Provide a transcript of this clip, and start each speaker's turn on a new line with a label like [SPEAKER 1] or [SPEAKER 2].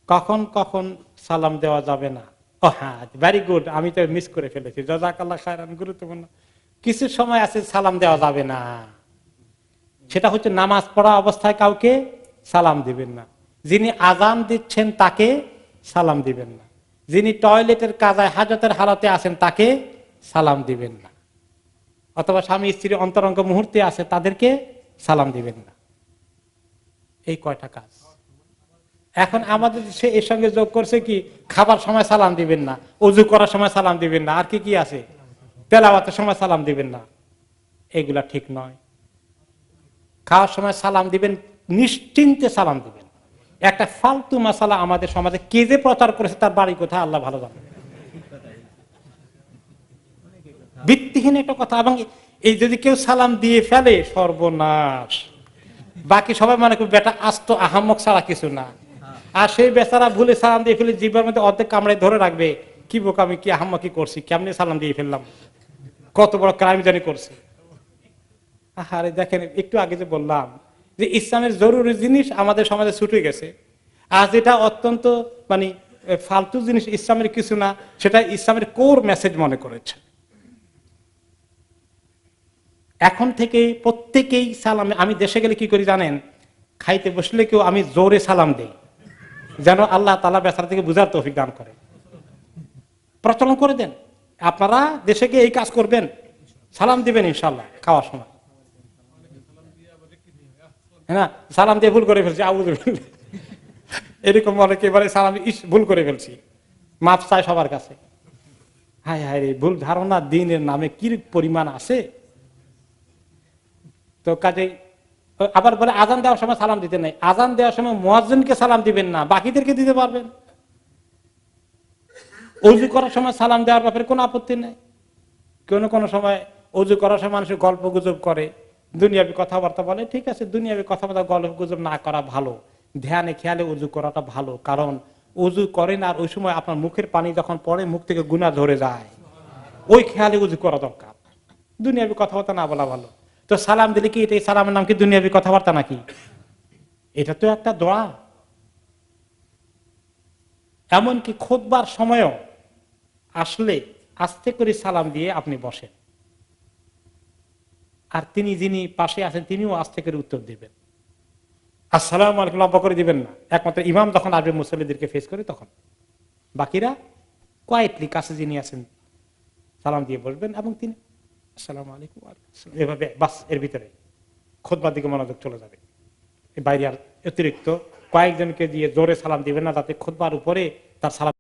[SPEAKER 1] কখন কখন সালাম দেওয়া যাবে না? ও হ্যাঁ, ভেরি গুড, আমি তো মিস করে ফেলেছি, জাযাকাল্লাহ খায়রান, গুরুত্বপূর্ণ। কিছু সময় আছে সালাম দেওয়া যাবে না, সেটা হচ্ছে নামাজ পড়া অবস্থায় কাউকে সালাম দিবেন না, যিনি আজান দিচ্ছেন তাকে সালাম দিবেন না, যিনি টয়লেটের কাজায় হাজতের হালতে আছেন তাকে সালাম দিবেন না, অথবা স্বামী স্ত্রীর অন্তরঙ্গ মুহূর্তে আছে তাদেরকে সালাম দিবেন না। এই কয়টা কাজ। এখন আমাদের দেশে এর সঙ্গে যোগ করছে কি, খাবার সময় সালাম দিবেন না, অজু করার সময় সালাম দিবেন না, আর কি কি আছে, তেলাওয়াতের সময় সালাম দিবেন না। এগুলা ঠিক নয়। খাওয়ার সময় সালাম দিবেন, নিশ্চিন্তে সালাম দিবেন। একটা ফালতু মাসালা আমাদের সমাজে কে যে প্রচার করেছে তার বাড়ি কোথায় আল্লাহ ভালো জানে, ভিত্তিহীন একটা কথা। এবং এই যদি কেউ সালাম দিয়ে ফেলে, সর্বনাশ। বাকি সবাই মনে করবে বেটা আস্ত আহাম্মক ছাড়া কিছু না, আর সেই বেচারা ভুলে সালাম দিয়ে ফেলে জিহ্বার মধ্যে অর্ধেক কামড়ে ধরে রাখবে, কি বোকামি, কি আহাম্মকি করছি, কেমনে সালাম দিয়ে ফেললাম, কত বড় ক্রাইম জানি করছি। আরে দেখেন, একটু আগে যে বললাম যে ইসলামের জরুরি জিনিস আমাদের সমাজে ছুটে গেছে, আর যেটা অত্যন্ত মানে ফালতু জিনিস, ইসলামের কিছু না, সেটা ইসলামের কোর মেসেজ মনে করেছে। এখন থেকে প্রত্যেকেই সালাম, আমি দেশে গেলে কি করি জানেন, খাইতে বসলে কেউ আমি জোরে সালাম দেই, যেন আল্লাহ তাআলা বেচারা থেকে বুঝার তৌফিক দান করে। প্রচলন করে দেন, আপনারা দেশে গিয়ে এই কাজ করবেন, সালাম দিবেন ইনশাল্লাহ খাওয়ার সময়। হ্যাঁ, সালাম দিয়ে ভুল করে ফেলছি, এরকম অনেকে বলে সালাম ভুল করে ফেলছি, মাপ চাই সবার কাছে। হায় হায় রে, ভুল ধারণা দিনের নামে কি পরিমাণ আছে। তো কাজে আবার বলে আজান দেওয়ার সময় সালাম দিতে নাই, আজান দেওয়ার সময় মুয়াজ্জিনকে সালাম দিবেন না, বাকিদেরকে দিতে পারবেন। অজু করার সময় সালাম দেওয়ার ব্যাপারে কোনো আপত্তি নেই। কোনো সময় অজু করার সময় মানুষের গল্প গুজব করে, দুনিয়াবি কথাবার্তা বলে, ঠিক আছে, দুনিয়াবি কথাবার্তা গল্প গুজব না করা ভালো, ধ্যানে খেয়ালে অজু করাটা ভালো, কারণ অজু করেন আর ওই সময় আপনার মুখের পানি যখন পড়ে মুখ থেকে গুনাহ ধরে যায়, ওই খেয়ালে অজু করা দরকার। দুনিয়াবি কথাবার্তা না বলা ভালো। তো সালাম দিলে কি এটা, সালামের নাম কি দুনিয়াবি কথাবার্তা নাকি? এটা তো একটা দোয়া। এমনকি খুতবার সময়ও আসলে আস্তে করে সালাম দিয়ে আপনি বসেন, আর তিনি যিনি পাশে আছেন তিনিও আস্তে করে উত্তর দিবেন। আসসালামু আলাইকুম লম্বা করে দিবেন না, একমাত্র ইমাম যখন আসবে মুসল্লিদেরকে ফেস করে তখন, বাকিরা কোয়াইটলি কাছে যিনি আছেন সালাম দিয়ে বসবেন, এবং তিনি আসসালামু আলাইকুম এভাবে বাস, এর ভিতরে খুতবার দিকে মনোযোগ চলে যাবে। বাইরে আর অতিরিক্ত কয়েকজনকে দিয়ে জোরে সালাম দিবেন না, যাতে খুতবার উপরে তার সালাম